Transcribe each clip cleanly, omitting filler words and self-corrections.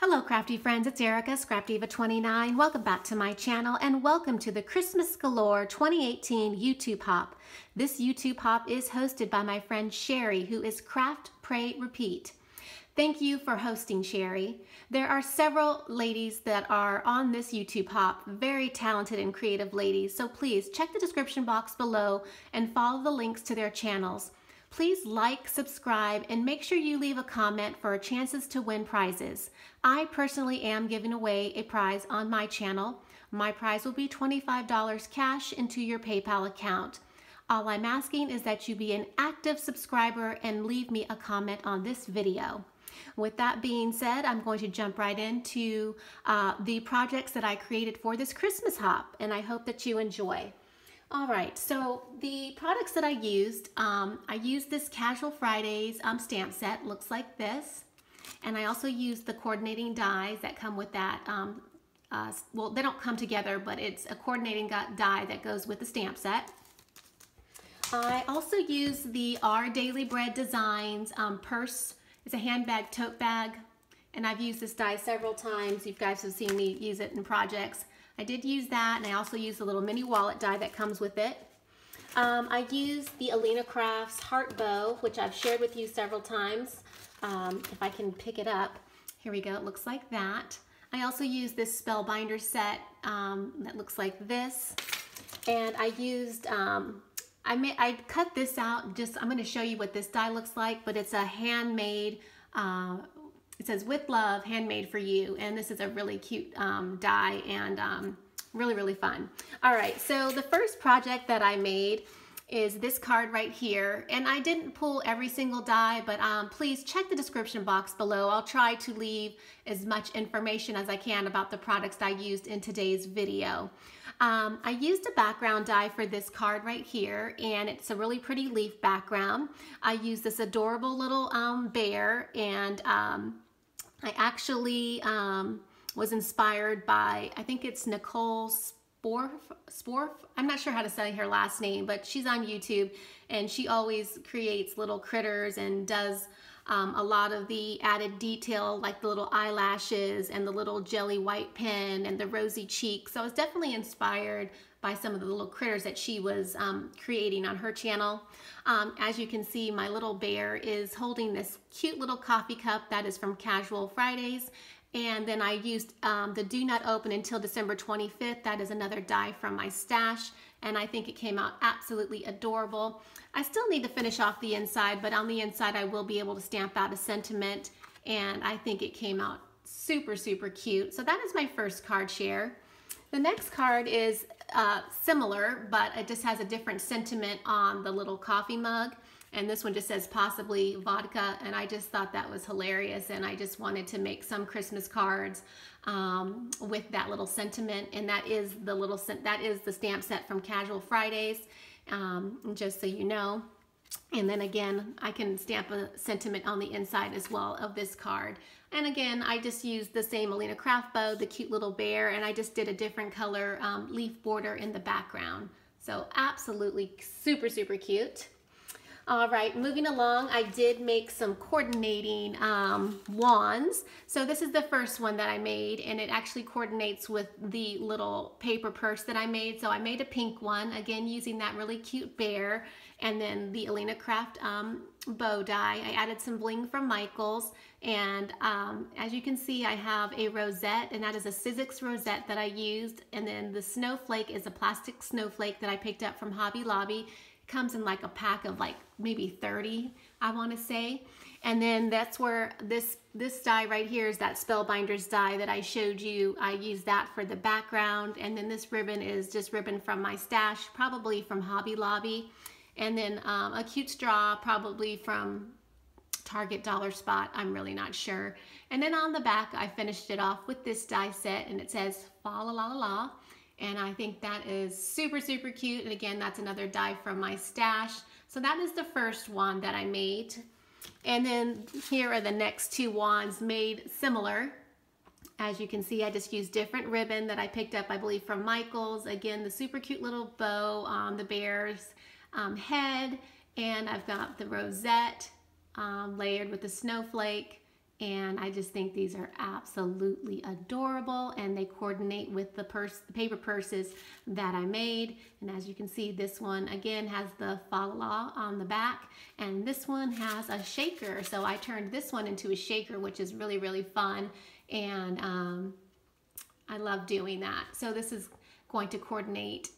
Hello crafty friends, it's Erica, Scrapdiva29. Welcome back to my channel and welcome to the Christmas Galore 2018 YouTube Hop. This YouTube Hop is hosted by my friend Sherry, who is Craft, Pray, Repeat. Thank you for hosting, Sherry. There are several ladies that are on this YouTube Hop, very talented and creative ladies, so please check the description box below and follow the links to their channels. Please like, subscribe, and make sure you leave a comment for chances to win prizes. I personally am giving away a prize on my channel. My prize will be $25 cash into your PayPal account. All I'm asking is that you be an active subscriber and leave me a comment on this video. With that being said, I'm going to jump right into the projects that I created for this Christmas Hop, and I hope that you enjoy. All right, so the products that I used this Casual Fridays stamp set, looks like this. And I also used the coordinating dies that come with that. Well, they don't come together, but it's a coordinating die that goes with the stamp set. I also used the Our Daily Bread Designs purse. It's a handbag tote bag, and I've used this die several times. You guys have seen me use it in projects. I did use that, and I also used the little mini wallet die that comes with it. I used the Alina Crafts Heart Bow, which I've shared with you several times. If I can pick it up, here we go, it looks like that. I also used this Spellbinder set that looks like this. And I used, I cut this out, I'm gonna show you what this die looks like, but it's a handmade, it says with love, handmade for you, and this is a really cute die and really fun. All right, so the first project that I made is this card right here, and I didn't pull every single die, but please check the description box below. I'll try to leave as much information as I can about the products I used in today's video. I used a background die for this card right here, and it's a really pretty leaf background. I used this adorable little bear, and I actually was inspired by, I think it's Nicole Sporf. I'm not sure how to say her last name, but she's on YouTube, and she always creates little critters and does a lot of the added detail, like the little eyelashes and the little jelly white pen and the rosy cheeks. So I was definitely inspired by some of the little critters that she was creating on her channel. As you can see, my little bear is holding this cute little coffee cup that is from Casual Fridays. And then I used the Do Not Open Until December 25th. That is another die from my stash, and I think it came out absolutely adorable. I still need to finish off the inside, but on the inside I will be able to stamp out a sentiment, and I think it came out super cute. So that is my first card share. The next card is similar, but it just has a different sentiment on the little coffee mug. And this one just says possibly vodka, and I just thought that was hilarious, and I just wanted to make some Christmas cards with that little sentiment, and that is the stamp set from Casual Fridays, just so you know. And then again, I can stamp a sentiment on the inside as well of this card. And again, I just used the same Alina Craft bow, the cute little bear, and I just did a different color leaf border in the background. So absolutely super cute. All right, moving along, I did make some coordinating wands. So this is the first one that I made, and it actually coordinates with the little paper purse that I made. So I made a pink one, again using that really cute bear, and then the Alina Craft bow die. I added some bling from Michaels, and as you can see, I have a rosette, and that is a Sizzix rosette that I used, and then the snowflake is a plastic snowflake that I picked up from Hobby Lobby. Comes in like a pack of like maybe 30, I want to say. And then that's where this die right here is that Spellbinders die that I showed you. I used that for the background, and then this ribbon is just ribbon from my stash, probably from Hobby Lobby. And then a cute straw, probably from Target Dollar Spot, I'm really not sure. And then on the back, I finished it off with this die set, and it says fa la la la la. And I think that is super cute. And again, that's another die from my stash. So that is the first one that I made. And then here are the next two wands made similar. As you can see, I just used different ribbon that I picked up, I believe, from Michaels. Again, the super cute little bow on the bear's head. And I've got the rosette layered with the snowflake. And I just think these are absolutely adorable, and they coordinate with the paper purses that I made. And as you can see, this one again has the fa la on the back, and this one has a shaker. So I turned this one into a shaker, which is really, really fun. And I love doing that. So this is going to coordinate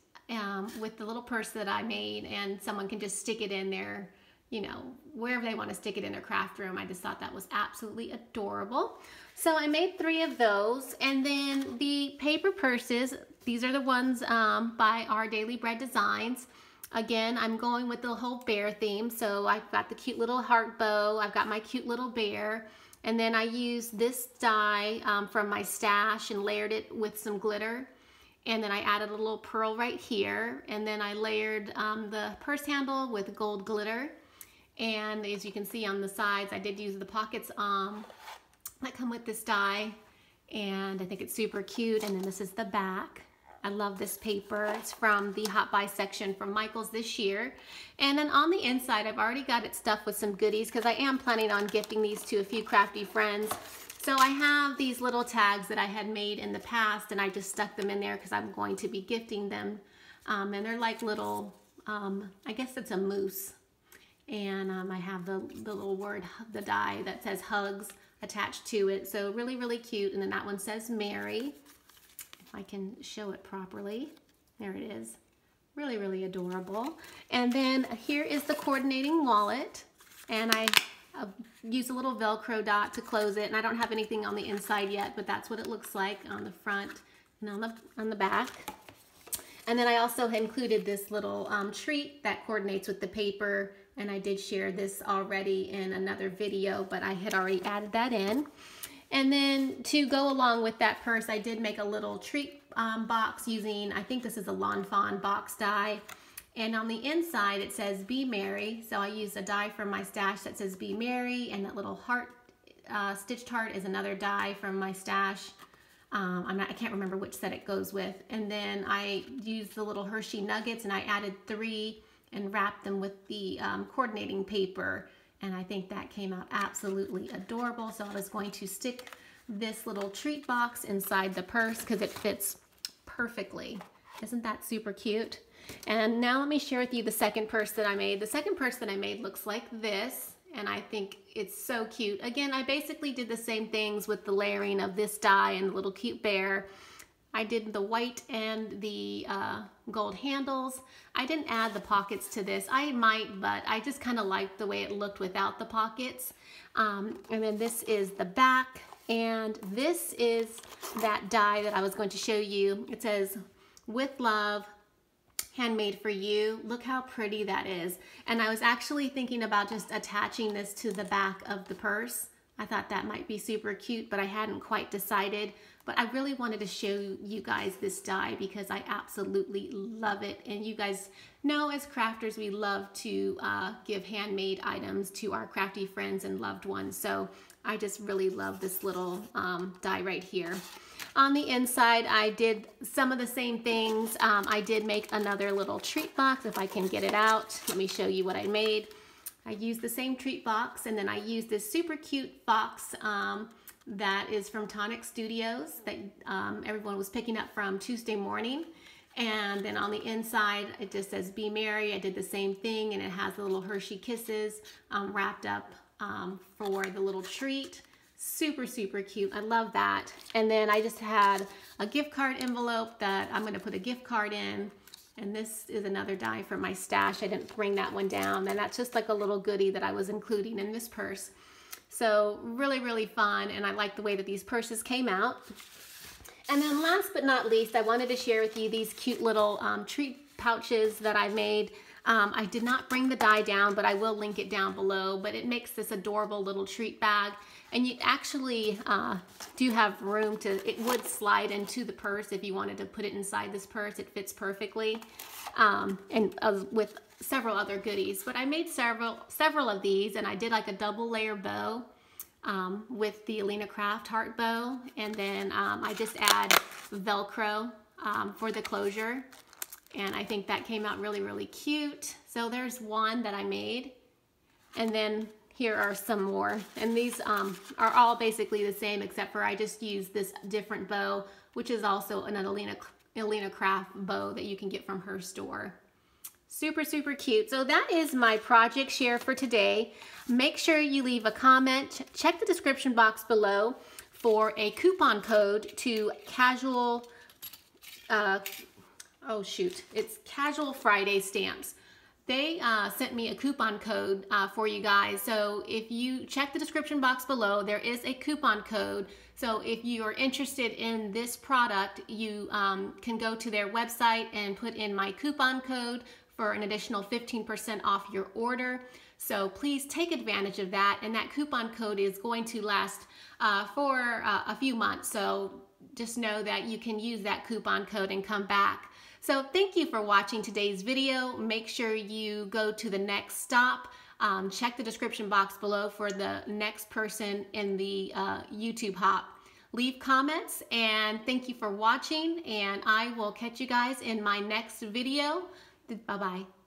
with the little purse that I made, and someone can just stick it in there, you know, wherever they want to stick it in their craft room. I just thought that was absolutely adorable. So I made 3 of those. And then the paper purses, these are the ones by Our Daily Bread Designs. Again, I'm going with the whole bear theme. So I've got the cute little heart bow. I've got my cute little bear. And then I used this die from my stash and layered it with some glitter. And then I added a little pearl right here. And then I layered the purse handle with gold glitter. And as you can see on the sides, I did use the pockets that come with this die. And I think it's super cute. And then this is the back. I love this paper. It's from the Hot Buy section from Michael's this year. And then on the inside, I've already got it stuffed with some goodies because I am planning on gifting these to a few crafty friends. So I have these little tags that I had made in the past, and I just stuck them in there because I'm going to be gifting them. And they're like little, I guess it's a moose. And I have the little word, the die that says hugs attached to it. So really, really cute. And then that one says Mary. If I can show it properly. There it is. Really, really adorable. And then here is the coordinating wallet. And I use a little Velcro dot to close it. And I don't have anything on the inside yet, but that's what it looks like on the front and on the back. And then I also included this little treat that coordinates with the paper. And I did share this already in another video, but I had already added that in. And then to go along with that purse, I did make a little treat box using, I think this is a Lawn Fawn box die. And on the inside, it says Be Merry. So I used a die from my stash that says Be Merry, and that little heart, stitched heart is another die from my stash. I can't remember which set it goes with. And then I used the little Hershey nuggets, and I added 3 and wrapped them with the coordinating paper. And I think that came out absolutely adorable. So I was going to stick this little treat box inside the purse because it fits perfectly. Isn't that super cute? And now let me share with you the second purse that I made. The second purse that I made looks like this, and I think it's so cute. Again, I basically did the same things with the layering of this die and the little cute bear. I did the white and the gold handles. I didn't add the pockets to this. I might, but I just kind of liked the way it looked without the pockets. And then this is the back, and this is that die that I was going to show you. It says, With Love, Handmade for You. Look how pretty that is. And I was actually thinking about just attaching this to the back of the purse. I thought that might be super cute, but I hadn't quite decided. But I really wanted to show you guys this die because I absolutely love it. And you guys know, as crafters, we love to give handmade items to our crafty friends and loved ones. So I just really love this little die right here. On the inside, I did some of the same things. I did make another little treat box, if I can get it out. Let me show you what I made. I used the same treat box, and then I used this super cute box that is from Tonic Studios that everyone was picking up from Tuesday morning. And then on the inside, it just says Be Merry. I did the same thing, and it has the little Hershey Kisses wrapped up for the little treat. Super, super cute. I love that. And then I just had a gift card envelope that I'm going to put a gift card in. And this is another die from my stash. I didn't bring that one down. And that's just like a little goodie that I was including in this purse. So really, really fun. And I like the way that these purses came out. And then last but not least, I wanted to share with you these cute little treat pouches that I made. I did not bring the die down, but I will link it down below. But it makes this adorable little treat bag. And you actually do have room to, it would slide into the purse if you wanted to put it inside this purse. It fits perfectly, and with several other goodies. But I made several of these, and I did like a double layer bow with the Alina Craft heart bow. And then I just add Velcro for the closure. And I think that came out really, really cute. So there's one that I made. And then here are some more. And these are all basically the same, except for I just used this different bow, which is also an Alina Craft bow that you can get from her store. Super, super cute. So that is my project share for today. Make sure you leave a comment. Check the description box below for a coupon code to CAS-UAL, it's Casual Friday stamps. They sent me a coupon code for you guys. So if you check the description box below, there is a coupon code. So if you are interested in this product, you can go to their website and put in my coupon code for an additional 15% off your order. So please take advantage of that. And that coupon code is going to last for a few months. So just know that you can use that coupon code and come back. So thank you for watching today's video. Make sure you go to the next stop. Check the description box below for the next person in the YouTube hop. Leave comments, and thank you for watching, and I will catch you guys in my next video. Bye-bye.